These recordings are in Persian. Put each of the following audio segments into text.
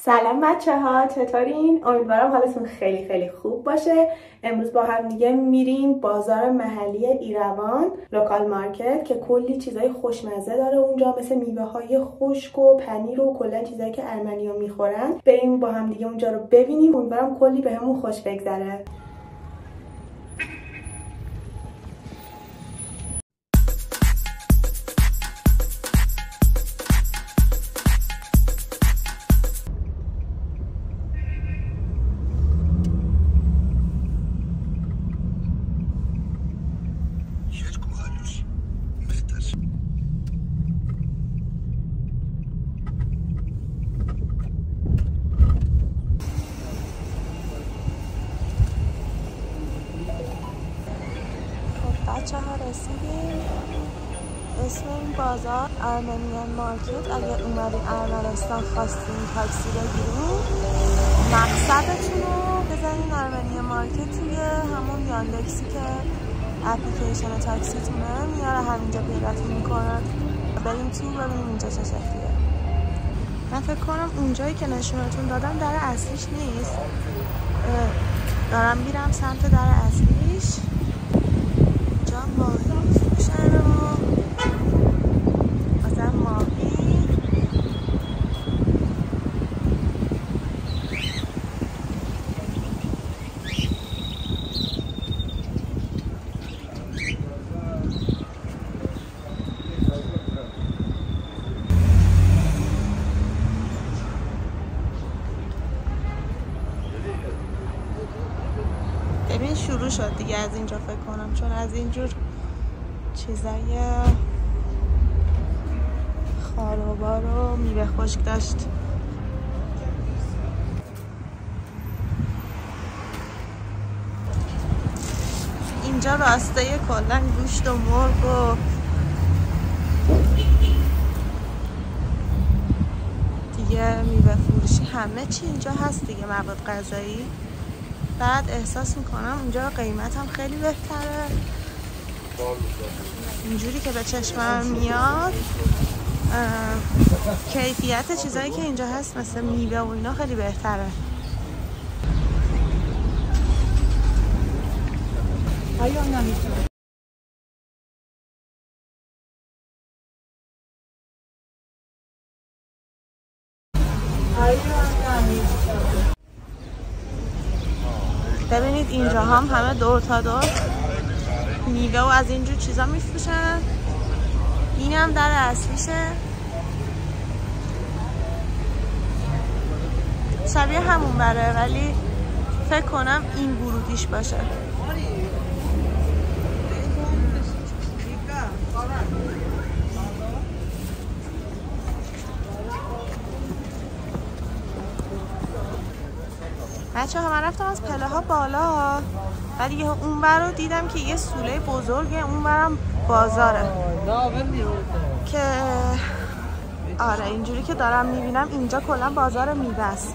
سلام بچه ها، چطورین؟ امیدوارم حالتون خیلی خیلی خوب باشه. امروز با هم دیگه میریم بازار محلی ایروان، لوکال مارکت، که کلی چیزای خوشمزه داره اونجا، مثل میوه های خشک و پنیر و کلا چیزایی که ارمنی‌ها میخورن. بریم با هم دیگه اونجا رو ببینیم. امیدوارم کلی بهمون خوش بگذره. بچه ها رسیدیم. اسم این بازار ارمنیان مارکت. اگر اومدین ارمنستان خواستین تاکسی بگیرین، مقصدتون رو بزنین ارمنیان مارکت توی همون یاندکسی که اپلیکیشن تاکسیتونه میاره، همینجا پیداتون میکنن. بریم تو ببینیم اینجا چه شکلیه. من فکر کنم اونجایی که نشونتون دادم در اصلیش نیست. دارم میرم سمت در اصلیش. اینجا ماهی میفروشن و مثلا ماهی. ببین شروع شد دیگه از اینجا فکر کنم، چون از اینجور چیزای خاروبار و میوه خشک داشت. اینجا راسته کلا گوشت و مرغ و دیگه میوه فروشی همه چی اینجا هست دیگه، مواد غذایی. بعد احساس میکنم اونجا قیمت هم خیلی بهتره. اینجوری که به چشمم میاد کیفیت چیزایی که اینجا هست مثل میوه و اینا خیلی بهتره. ببینید اینجا هم همه دور تا دور میوه و از اینجور چیزا میفروشن. اینم در اصلیشه، شبیه همون بره، ولی فکر کنم این ورودیش باشه. بچه ها من رفتم از پله ها بالا، ولی اون بر رو دیدم که یه سوله بزرگه، اون برم بازاره که آره اینجوری که دارم میبینم اینجا کلا بازار میوه است.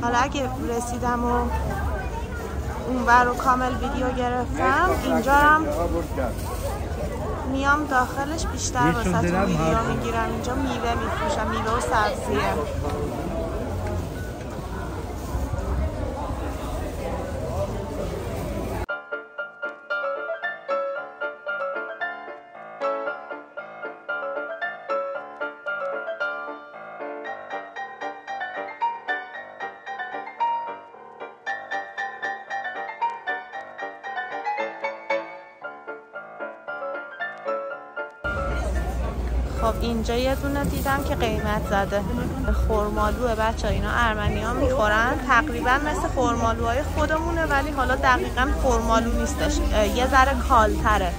حالا اگه رسیدم و اون بر رو کامل ویدیو گرفتم، اینجا هم میام داخلش بیشتر واسه ویدیو میگیرم. اینجا میوه میفروشم، میوه و سبزیه. خب اینجا یه دونه دیدم که قیمت زده. خرمالوه بچه، اینا ارمنی‌ها میخورن، تقریبا مثل خرمالوهای خودمونه، ولی حالا دقیقا خرمالو نیستش، یه ذره کالتره.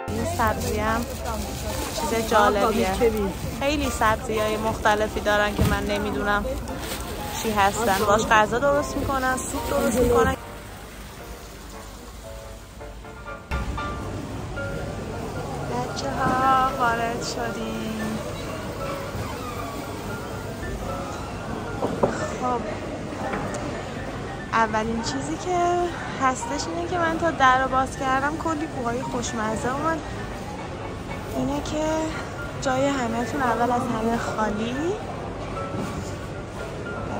این سبزی هم چیز جالبیه. خیلی سبزی‌های مختلفی دارن که من نمیدونم چی هستن. باش غذا درست میکنن، سوپ درست میکنن. بچه ها وارد شدیم. خب اولین چیزی که هستش اینه که من تا در رو باز کردم کلی بوهای خوشمزه اومد. اینه که جای همه‌تون اول از همه خالی.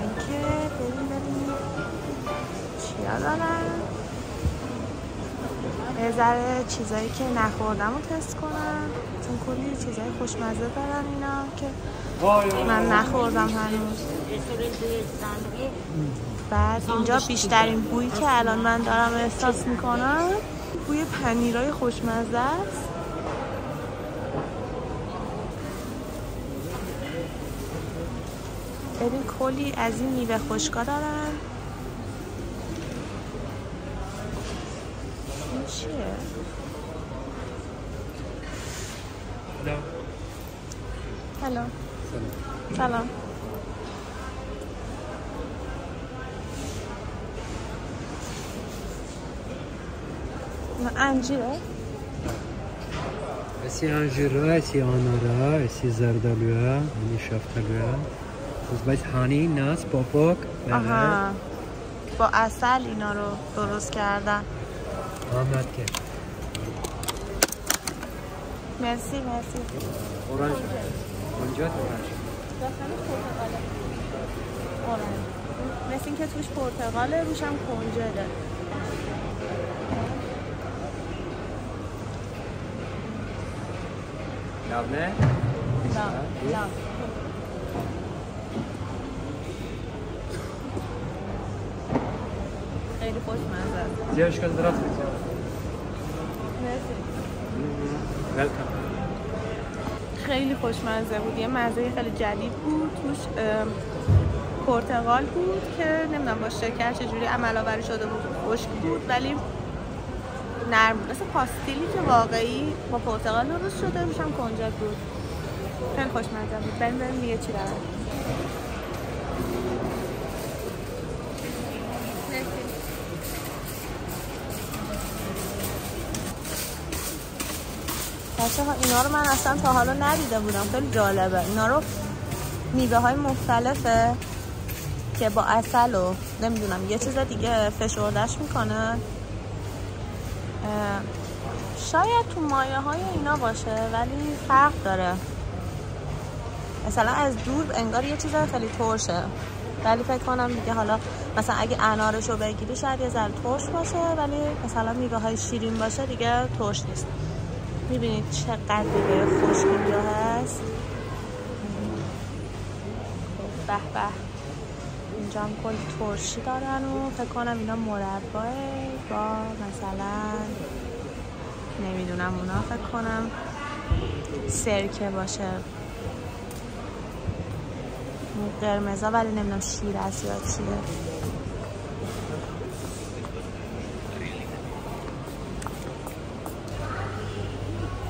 اینکه بریم چیا دارن، یه ذره چیزایی که نخوردم رو تست کنم، چون کلی چیزای خوشمزه دارن اینا که من نخوردم هنوز. بعد اینجا بیشترین بویی که الان من دارم احساس میکنم بوی پنیرای خوشمزه است. ببین کلی از این میوه خشکا دارن. این چیه؟ سلام. سلام. انجیره؟ اسی انجیره، اسی آناره، اسی زردالوه، اینی شفتالوه. باید هانی، ناس، پاپاک. آها. با عسل اینا رو درست کردن. آمد که. مرسی. اورانج. اونجا اورانج. داخل پرتقاله. اورانج. مثل این که توش پرتقاله، روش هم کنجده. لبنه؟ نه. خیلی خوشمزه است. زیادش کن درست بزن. مرسی. ویلکام. خیلی خوشمزه بود. یه مزه خیلی جدید بود. توش پرتقال بود که نمیدونم با شکر چجوری عمل آوری شده بود. خشک بود ولی نرم بود. مثل پاستیلی که واقعی با پرتقال درست شده، روش هم کنجد بود. خیلی خوشمزه بود. بریم یه چی دارم. بچه‌ها اینا رو من اصلا تا حالا ندیده بودم. خیلی جالبه. اینا رو میوه های مختلفه که با عسل و نمیدونم یه چیز دیگه فشردش میکنه. شاید تو مایه های اینا باشه ولی فرق داره. مثلا از دور انگار یه چیز خیلی ترشه ولی فکر کنم دیگه حالا مثلا اگه انارش رو بگیری شاید یه ذره ترش باشه ولی مثلا میوه های شیرین باشه دیگه ترش نیست. میبینید چقدر میوه خشک اینجا هست. به به. اینجا هم کلی ترشی دارن و فکر کنم اینا مربای با مثلا نمیدونم اونا فکر کنم سرکه باشه. قرمزا ولی نمیدونم شیر است یا چیه.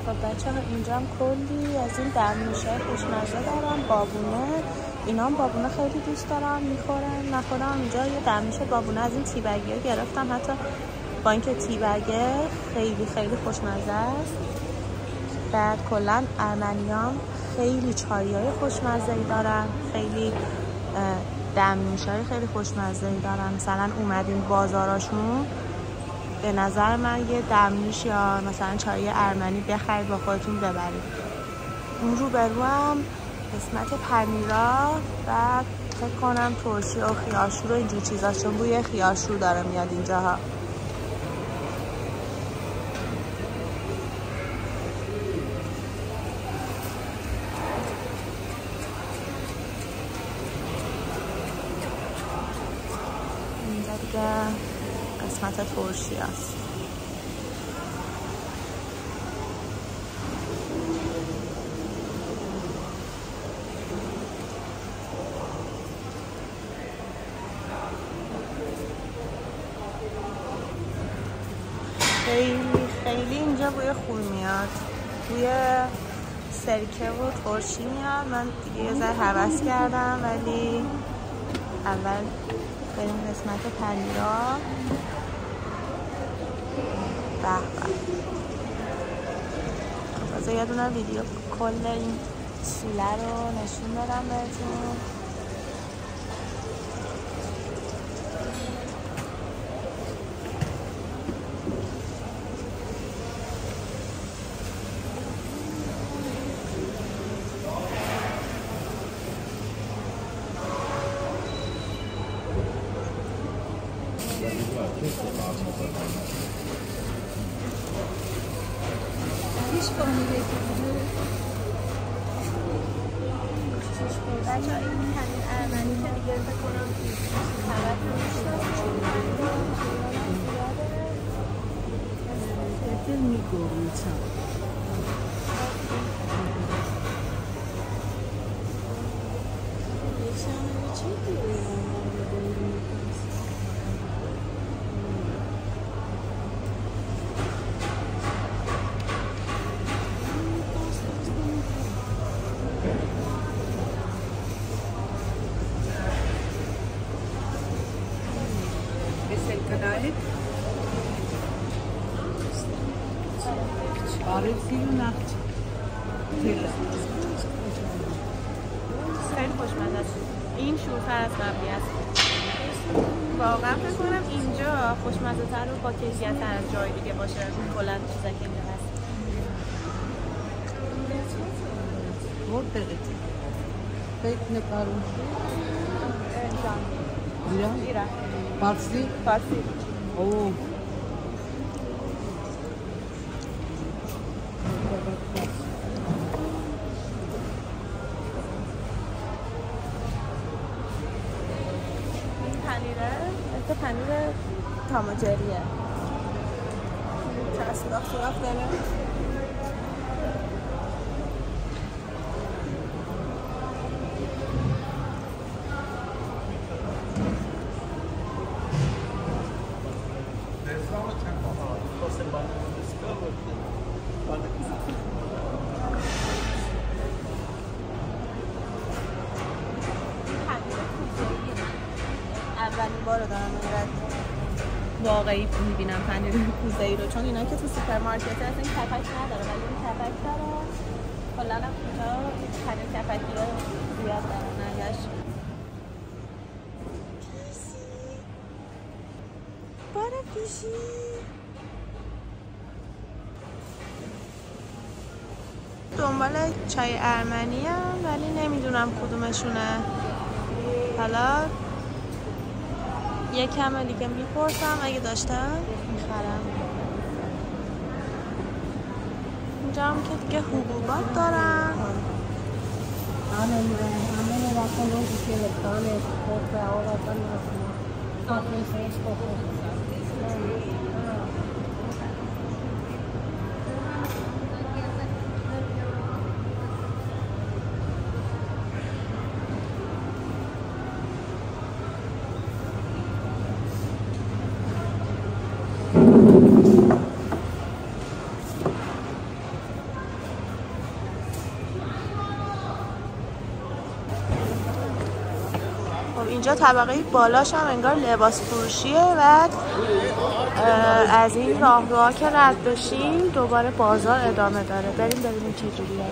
خب بچه ها اینجا هم کلی از این دمنوش‌های خوشمزه دارم. بابونه. اینا هم بابونه خیلی دوست دارم میخورم. من خودم اینجا یه دمنوش بابونه از این تیبگی ها گرفتم. حتی با اینکه تیبگه خیلی خیلی خوشمزه است. بعد کلا ارمنیام خیلی چای‌های خوشمزه‌ای دارن. خیلی دمنوش‌های خیلی خوشمزه‌ای دارن. مثلا اومدین بازاراشون به نظر من یه دمنوش یا مثلا چای ارمنی بخرید با خودتون ببرید. اون رو برو هم قسمت پنیرا و فکر کنم ترشی و خیارشور و اینجور چیزا، چون بوی خیارشور داره میاد اینجاها. اینجا دیگه قسمت ترشی هست. خیلی اینجا بوی خوب میاد. بوی سرکه و ترشی میاد. من دیگه یه ذره هوس کردم ولی اول بریم قسمت پنیرا. به به. بذار یه دونه ویدیو کل این سیله رو نشون بدم بهتون. بچه ها این همین ارمنی که دیگه بکنم خبر دل میگوری چه خیلی خوشمزه است. این شورتر از قبلی است. واقعا فکر کنم اینجا خوشمزه تر و با کیفیت تر از جای دیگه باشه. کلا چیزا که اینجا هست. فکر نکردم. ایران. فارسی؟ فارسی. اوه. پنیر تاماجریه چرا سوراخ داره اولین بار دارم واقعی میبینم پنیر کوزه‌ای رو، چون اینا که تو سوپرمارکت اصلا این کپک نداره ولی این کپک داره. کلا هم اینجا پنیر کپکی رو زیاد دارن ازش. بار پیشی دنبال چای ارمنی هم ولی نمیدونم کدومشونه. حالا یک کم دیگه میپرسم اگه داشتم میخرم. اینجا هم که دیگه حبوبات دارن. اینجا طبقه بالاش هم انگار لباس فروشیه و از این راهروها که رد بشیم دوباره بازار ادامه داره. بریم ببینیم چجوریه.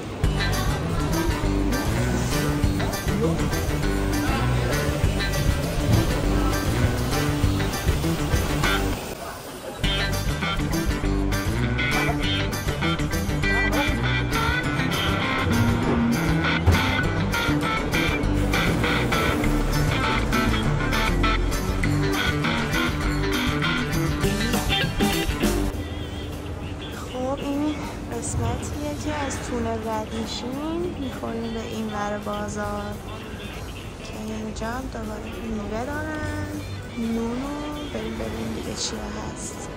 قسمتیه که از تونل رد میشیم میخوریم به این ور بازار که اینجا هم دوباره میوه دارن، نونو. بریم ببینیم دیگه چیه هست.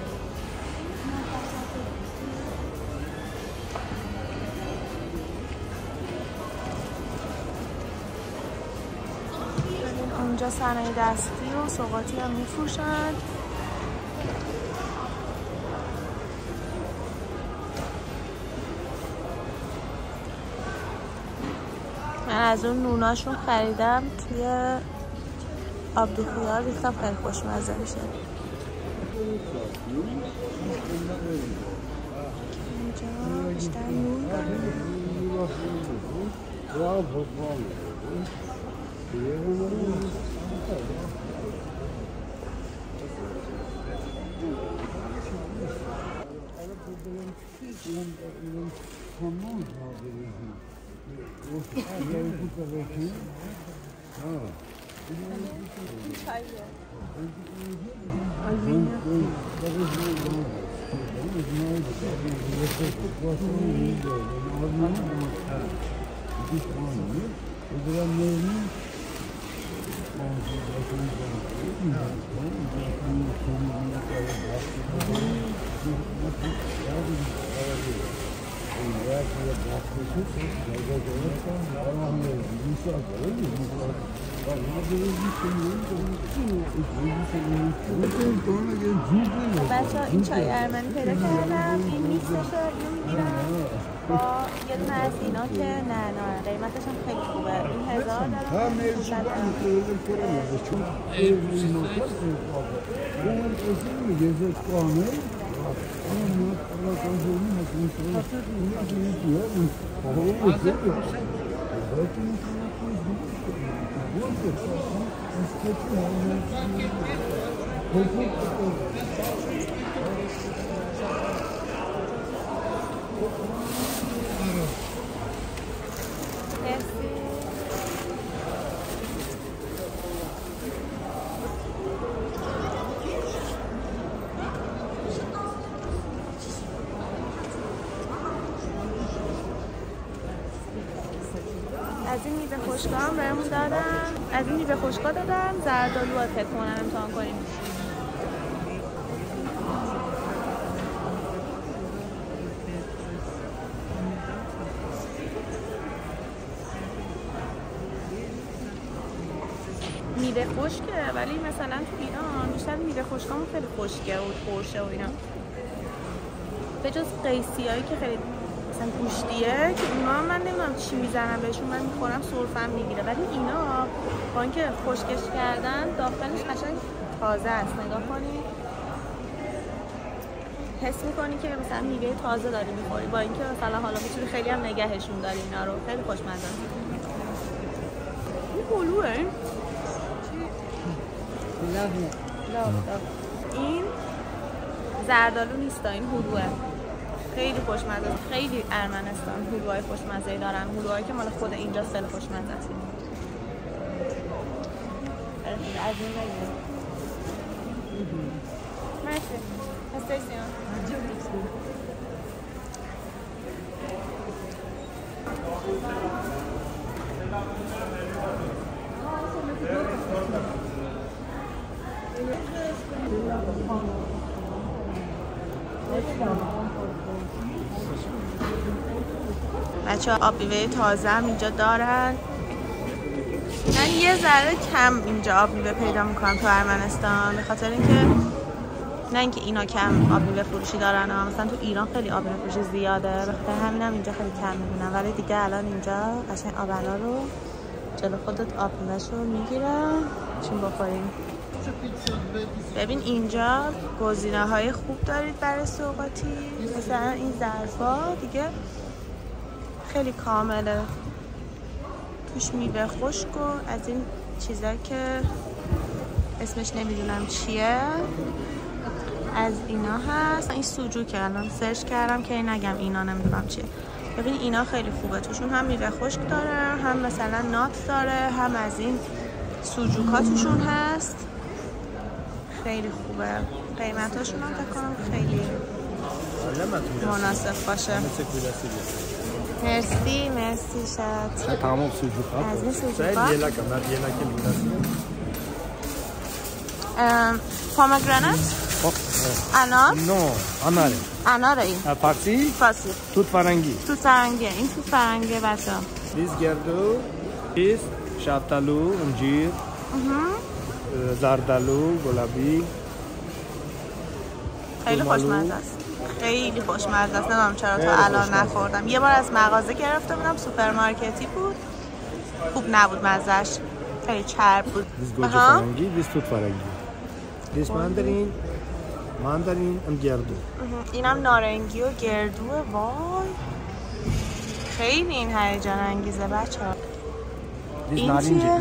اونجا صنایع دستی و سوغاتی هم میفروشن. من از اون نوناشون خریدم توی آبدوخیار ریختم، خیلی خوشمزه میشه. اینجا بیشتر نون دارم. بچه ها این چای ارمنی پیدا کردم، این میکسش رو میگیرم با یه دونه از اینا که نه قیمتش هم خیلی خوبه. این از این میوه خشکا هم بهمون دادن، از این میوه خشکا دادن، زردآلو رو فکر کنم امتحان کنیم. میوه خشکه ولی مثلا تو ایران بیشتر میوه خشکامون خیلی خشکه و ترشه و اینا، به جز قیسیایی که خیلی مثلا گوشتیه که اونا من نمیدونم چی میزنم بهشون، من میخورم سرفم میگیره، ولی اینا با اینکه خشکش کردن داخلش قشنگ تازه است. نگاه کنید حس میکنی که مثلا میوه تازه داری میخوری، با اینکه مثلا حالا میتونی خیلی هم نگهشون داری اینا رو، خیلی خوشمزه. این هلوه این زردآلو نیست، این هلوه. خیلی خوشمزه، خیلی ارمنستان هلوهای خوشمزه دارن، هلوهایی که مال خود اینجا خیلی خوشمزه است. از این بگیر مرسی. استیسیون بچه ها آب میوه تازه هم اینجا دارن. من یه ذره کم اینجا آب میوه پیدا میکنم تو ارمنستان، به خاطر اینکه نه اینکه اینا کم آب میوه فروشی دارن، مثلا تو ایران خیلی آب میوه فروشی زیاده، به خاطر همینم اینجا خیلی کم میبینم، ولی دیگه الان اینجا قشنگ آبلا رو جلو خودت آب میوه‌شو میگیرن چون بخوریم. ببین اینجا گزینه‌های خوب دارید برای سوغاتی، مثلا این ظرفا دیگه خیلی کامله، توش میوه خشک و از این چیزا که اسمش نمیدونم چیه از اینا هست. این سوجوکه، الان سرچ کردم که نگم اینا نمیدونم چیه. ببین اینا خیلی خوبه، توشون هم میوه خشک داره، هم مثلا نات داره، هم از این سوجوکا توشون هست. خیلی خوبه، قیمتاشون هم فکر کنم خیلی مناسب باشه. مرسی شد. تمام سوجوکا. از این سوجوکا پومگرانات؟ انار؟ نه، اناره. اناره این. فارسی؟ فارسی. توت فرنگی. توت فرنگی. این توت فرنگی بچه ها. ریز گردو، ریز، شفتالو، انجیر، زردالو، گلابی. خیلی خوشمزه است. خیلی خوشمزه است. نمیدونم چرا تا الان نخوردم. یه بار از مغازه گرفته بودم، سوپرمارکتی بود. خوب نبود مزهش. خیلی چرب بود. ریز گوجه فرنگی، ریز توت فرنگی. ریز ماندارین، گردو. اینم نارنگی و گردوه. وای خیلی این هیجان انگیزه بچه‌ها. این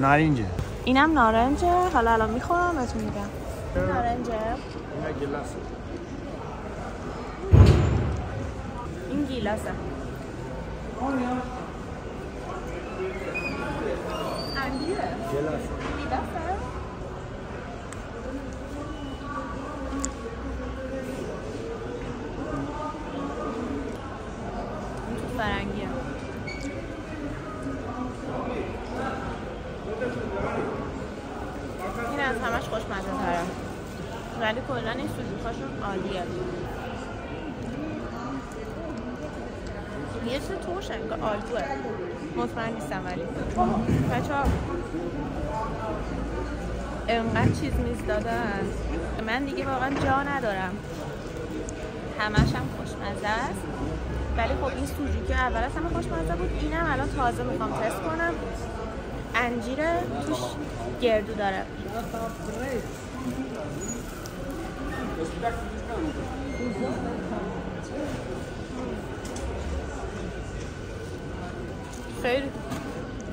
نارنجه. اینم نارنجه. حالا الان میخورم بهتون میگم. نارنجه. این گلاسه. این گیلاسه. انگیره. گلاسه. گیلاسه. فرنگیه. این از همش خوشمزه تره، ولی کلا این سوژوکاشون عالیه. یه چیز ترشه، انگار آلتوه، مطمئن نیستم. ولی بچه‌ها انقدر چیز میز دادن من دیگه واقعا جا ندارم. همش هم خوشمزه است، ولی خب این سوژوکی اول از همه خوشمزه بود. اینم الان تازه میخوام تست کنم. انجیر توش گردو داره. خیلی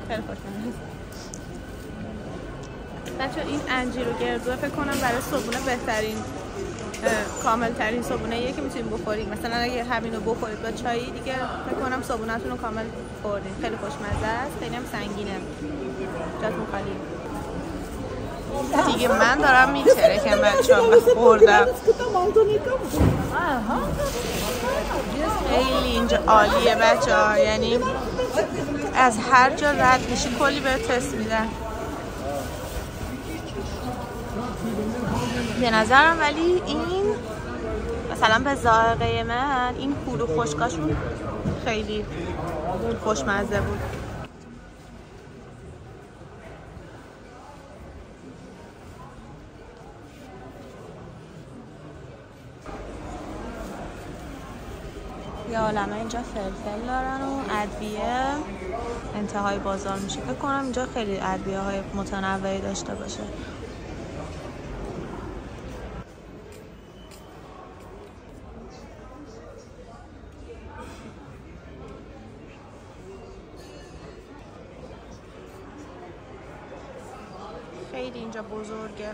خوشمزه. بچه این انجیر و گردو فکر کنم برای صبحونه بهترین کامل ترین صبحونه ایه که میتونیم بخوریم. مثلا اگه همینو بخورید با چایی دیگه فکر کنم صبحونه‌تون رو کامل خوردین. خیلی خوشمزه است، خیلی هم سنگینه، جاتون خالی. دیگه من دارم میترکم بچه‌ها، من خوردم. خیلی اینجا عالیه بچه‌ها، یعنی از هر جا رد میشی کلی به تست میدن به نظرم. ولی این مثلا به ذائقه من این هلو خشکاشون خیلی خوشمزه بود. یه عالمه اینجا فلفل دارن و ادویه انتهای بازار میشه. فکر کنم اینجا خیلی ادویه های متنوعی داشته باشه. خیلی اینجا بزرگه.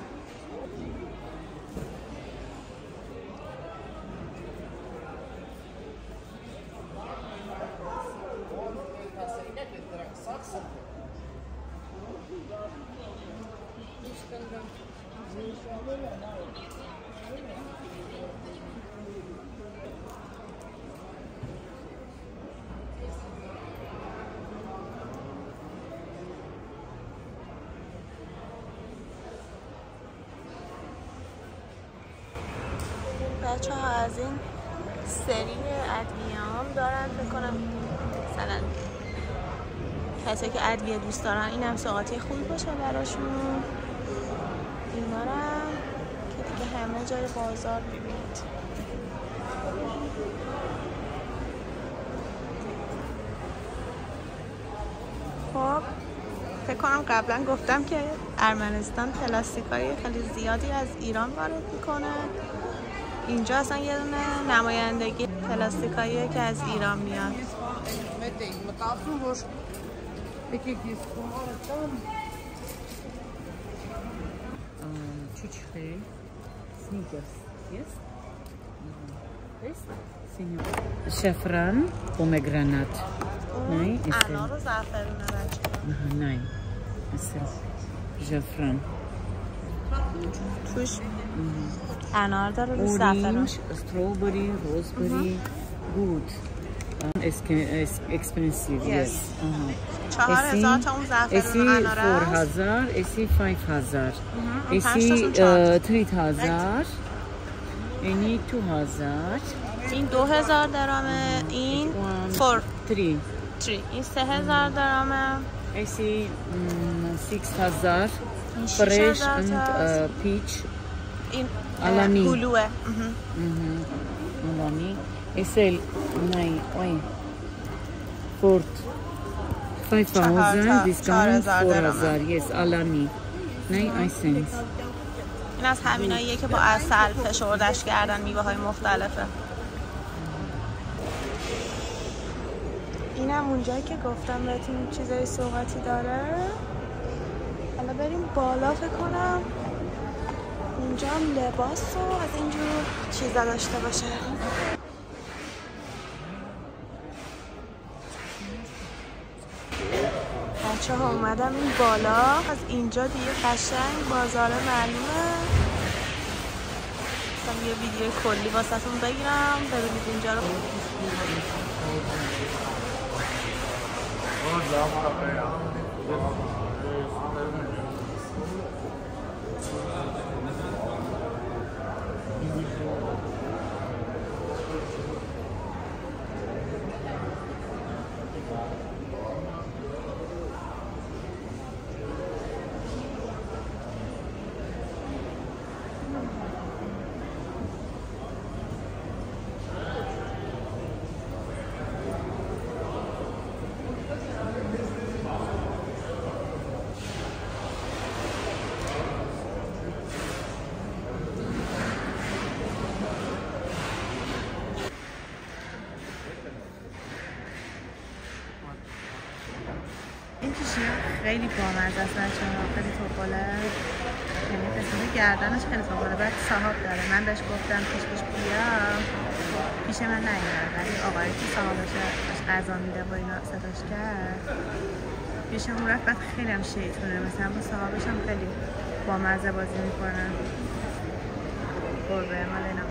بچه ها از این سری ادویه هم دارن، فکر کنم مثلا کسی که ادویه دوست دارن این هم ساعتی خوبی باشه براشون. اینا رو که دیگه همه جای بازار میبینید. خب فکر کنم قبلا گفتم که ارمنستان پلاستیکای خیلی زیادی از ایران وارد میکنه. اینجا اصلا یه دونه نمایندگی پلاستیکاییه که از ایران میاد. شفران پومگرانات. نه انار و زعفرونه بچه. نه مثل شفران توش انار داره و زعفران. اورنج، استروبری، روزبری، گود. expensive. Yes. 4000 تا اون زعفرون و انار است. 4000, اسی 5000. اسی 3000. اینی 2000. این 2000 درامه. این 3 این 3000 درامه. اسی 6000. فرش and peach. این alani. هلوه. alani. اسی نه for 5000 discount 4000. yes alani. نه I sense. این از همیناییه که با عسل فشردش کردن، میوه های مختلفه. اینم اونجایی که گفتم بهتون چیزای سوغاتی داره. حالا بریم بالا، فکر کنم اونجا هم لباس و از اینجور چیزا داشته باشه. بچه ها اومدم این بالا. از اینجا دیگه قشنگ بازار معلومه. یه ویدیو کلی واسهتون بگیرم ببینید اینجا رو. این پیشی خیلی بامزه است بچه‌ها، خیلی توپاله، یعنی قسمت گردنش خیلی توپاله، بعد صاحب داره. من بهش گفتم پیش بیا، پیش من نیومد، ولی آقایی که صاحبش داشت غذا میده و اینا صداش کرد پیشمون رفت. بعد خیلی هم شیطونه، مثلا با صاحبش هم خیلی بامزه بازی میکنن. گربه مال اینا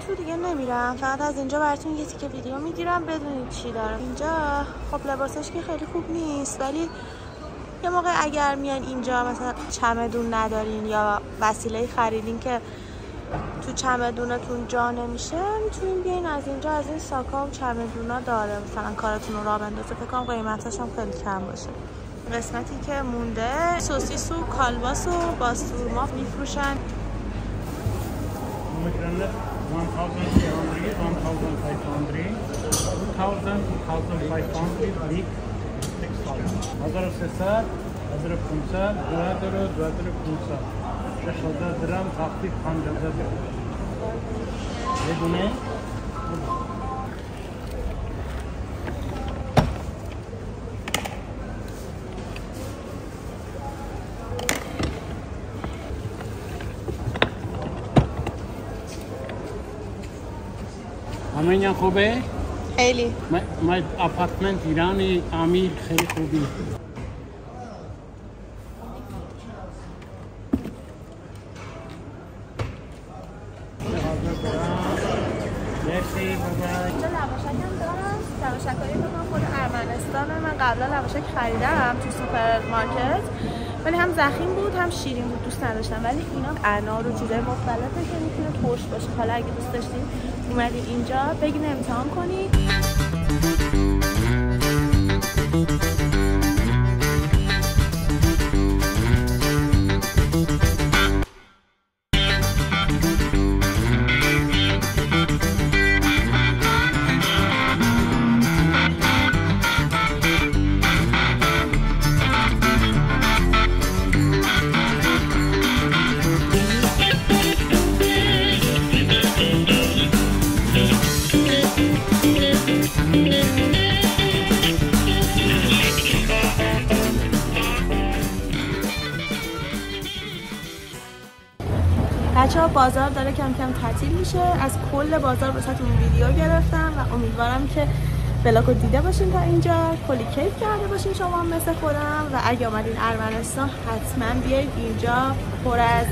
تو دیگه نمیرم، فقط از اینجا براتون یه تیکه ویدیو میگیرم بدونید چی دارم اینجا. خب لباسش که خیلی خوب نیست، ولی یه موقع اگر میان اینجا مثلا چمدون ندارین یا وسیله خریدین که تو چمدونتون جا نمیشه، میتونین بیاین از اینجا، از این ساکا و چمدونا داره، مثلا کارتون رو راه بندازه. فکر کنم قیمتش هم خیلی کم باشه. قسمتی که مونده سوسیس و کالباس و باستورما میفروشن. 1,300, 1,500, 2,000, 2,500 big 6,000. 1,300, 1,500, 2,000, 2,500. 6,000 درهم تخفیف 5,000 درهم. بدونه؟ همه خوبه؟ خیلی. من آپارتمنت ایرانی تعمیر خیلی خوبی. مرسی بابا. اینجا لواشک هم دارم. لواشکایی بکنم خود ارمنستانه. من قبلا لواشک خریدم تو سوپرمارکت، ولی هم ضخیم بود هم شیرین بود، دوست نداشتم. ولی اینا انار و چیزای مختلفه که میتونه ترش باشه. حالا اگه دوست داشتین اومدین اینجا بگین امتحان کنید. بچه‌ها بازار داره کم کم تعطیل میشه. از کل بازار واسهتون ویدیو گرفتم و امیدوارم که ولاگو دیده باشین تا اینجا، کلی کیف کرده باشین شما هم مثل خودم. و اگه اومدین ارمنستان حتما بیایید اینجا، پر از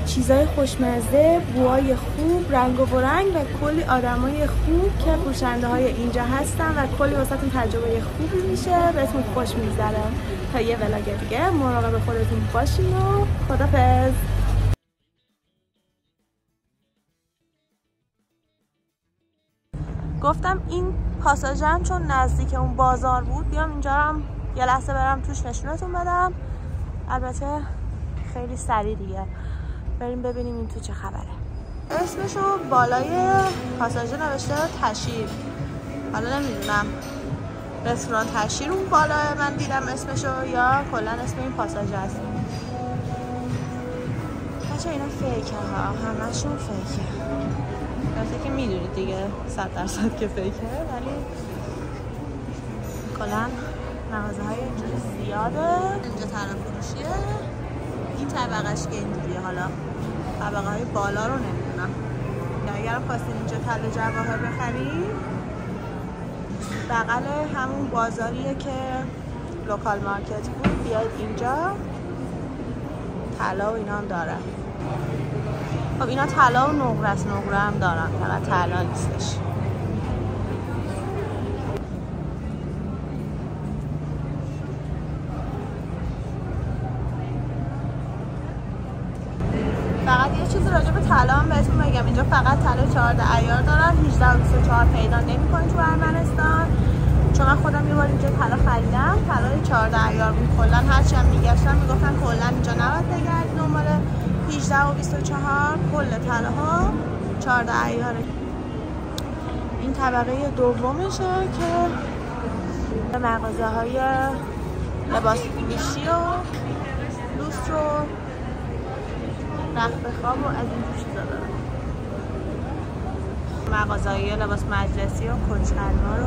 چیزای خوشمزه، بوهای خوب، رنگ و رنگ و کلی آدمای خوب که فروشنده های اینجا هستن و کلی واسهتون تجربه خوبی میشه، بهتون خوش میگذره. تا یه ولاگ دیگه مراقب خودتون باشین و خدافظ. گفتم این پاساژم چون نزدیک اون بازار بود بیام اینجا هم یه لحظه برم توش نشونتون بدم. البته خیلی سریع دیگه. بریم ببینیم این تو چه خبره. اسمشو بالای پاساژ نوشته تشیر. حالا نمیدونم رستوران تشیر اون بالا من دیدم اسمشو یا کلا اسم این پاساژ هست. بچه اینا فیکه ها، همشون فیکه. البته که میدونید دیگه 100% که فیکه، ولی کلا مغازه های اینجوری زیاده. اینجا طرف فروشیه، این طبقهش که اینجوریه. حالا طبقه های بالا رو نمیدونم. یا اگر خواستین اینجا طلا جواهر بخرید، بغل همون بازاریه که لوکال مارکت بود، بیاید اینجا طلا و اینا هم داره. خب اینا طلا و نقره است، نقره هم دارن، فقط طلا نیستش. فقط یه چیزی راجع به طلا هم بهتون بگم، اینجا فقط طلا 14 عیار دارن، 18 و 24 پیدا نمی‌کنین تو ارمنستان. چون من خودم یه بار اینجا طلا خریدم، طلای 14 عیار بود. کلا هرچی هم میگشتم میگفتن کلا اینجا نباید بگردید دنبال 18 و 24، کل طلاها 14 عیاره. این طبقه دومشه که مغازه‌های لباس فروشی و لوستر و رخت خواب و از این چیزا دارن. مغازه‌های لباس مجلسی و کچلوار و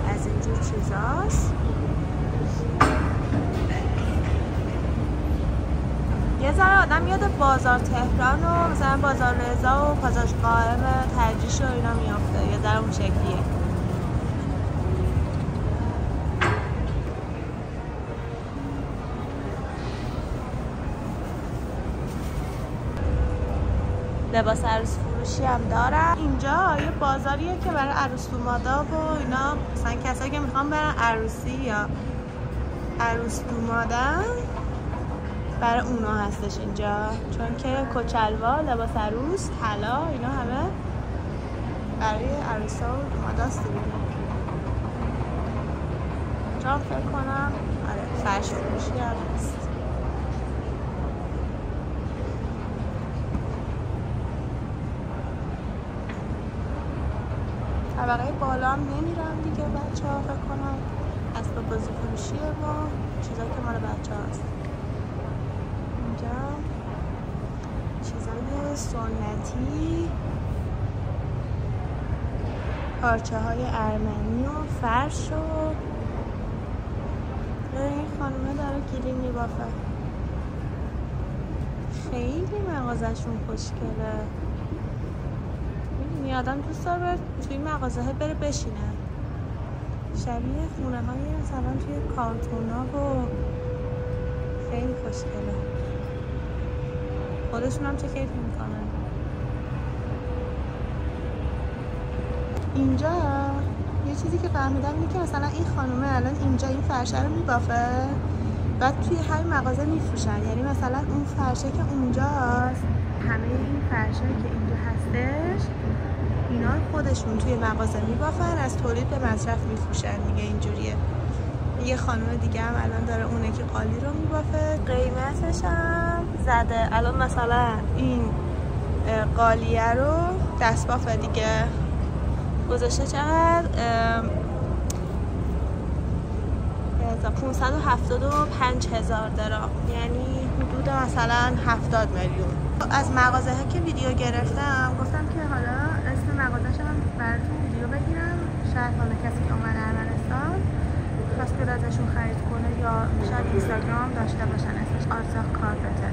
از اینجور چیزاست. یه ذره آدم یاد بازار تهران و مثلا بازار رضا و پاساژ قائم ترجیش و اینا میافته، یه ذره اون شکلیه. لباس عروس فروشی هم دارن. اینجا یه بازاریه که برای عروس دومادا و اینا، مثلا کسایی که میخوان برن عروسی یا عروس دومادن، برای اونا هستش اینجا. چون که کچلوار، لباس عروس، طلا، اینا همه برای عروسا و دوماداست دیگه. اینجا فکر کنم آره فرش فروشی هم هست. طبقه بالا هم نمیرم دیگه بچه ها، فکر کنم اسباب بازی فروشیه و چیزایی که مال بچه هاست. اینجا چیزای سنتی، پارچه های ارمنی و فرش و این خانومه داره گیریم میبافه. خیلی مغازشون خوشگله. میدونی آدم دوست داره توی مغازه ها بره بشینه، شبیه خونه های مثلا توی کارتونا و خیلی خوشگله. خودشون هم چه کیفی میکنن. اینجا یه چیزی که فهمیدم اینه که مثلا این خانومه الان اینجا این فرشه رو میبافه، بعد توی همین مغازه میفروشن. یعنی مثلا اون فرشه که اونجاست، همه این فرشه که اینجا هستش، اینا خودشون توی مغازه میبافن، از تولید به مصرف میفروشن دیگه. اینجوریه. یه خانم دیگه هم الان داره اونه که قالی رو میبافه. قیمتش هم زده. الان مثلا این قالیه رو دستباف دیگه گذاشته چقدر 575,000 درام، یعنی حدود مثلا 70 میلیون. از مغازه ها که ویدیو گرفتم گفتم که حالا اسم مغازه هم براتون ویدیو بگیرم، شاید حالا کسی که اومده ارمنستان خواست بیاد ازشون خرید کنه یا شاید اینستاگرام داشته باشن اسمش آرزاق کارپته.